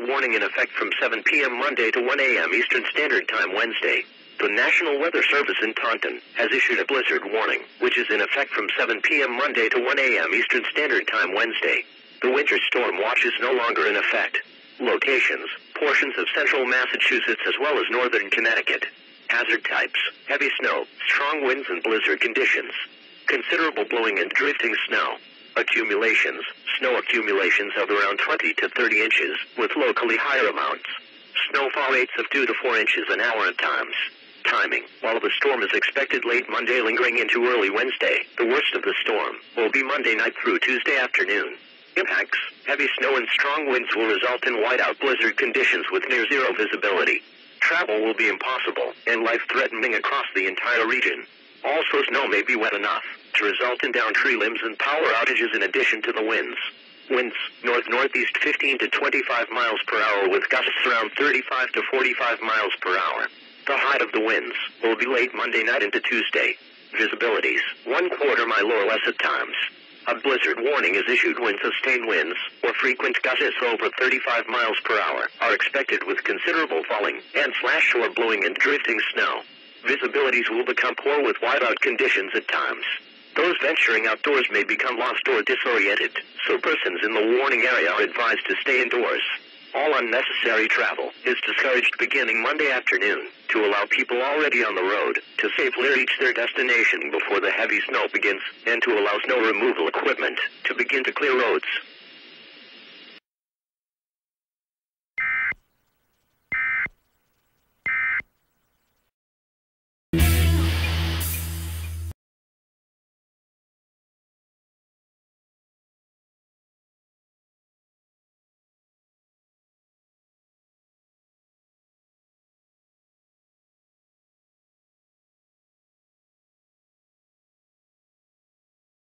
warning in effect from 7 p.m. Monday to 1 a.m. Eastern Standard Time Wednesday. The National Weather Service in Taunton has issued a blizzard warning, which is in effect from 7 p.m. Monday to 1 a.m. Eastern Standard Time Wednesday. The winter storm watch is no longer in effect. Locations: portions of central Massachusetts as well as northern Connecticut. Hazard types: heavy snow, strong winds and blizzard conditions. Considerable blowing and drifting snow. Accumulations: snow accumulations of around 20 to 30 inches, with locally higher amounts. Snowfall rates of 2 to 4 inches an hour at times. Timing: while the storm is expected late Monday lingering into early Wednesday, the worst of the storm will be Monday night through Tuesday afternoon. Impacts: heavy snow and strong winds will result in whiteout blizzard conditions with near zero visibility. Travel will be impossible and life-threatening across the entire region. Also, snow may be wet enough to result in downed tree limbs and power outages in addition to the winds. Winds, north-northeast 15 to 25 miles per hour with gusts around 35 to 45 miles per hour. The height of the winds will be late Monday night into Tuesday. Visibilities: 1/4 mile or less at times. A blizzard warning is issued when sustained winds, or frequent gusts over 35 miles per hour, are expected with considerable falling and flash or blowing and drifting snow. Visibilities will become poor with whiteout conditions at times. Those venturing outdoors may become lost or disoriented, so persons in the warning area are advised to stay indoors. All unnecessary travel is discouraged beginning Monday afternoon to allow people already on the road to safely reach their destination before the heavy snow begins, and to allow snow removal equipment to begin to clear roads.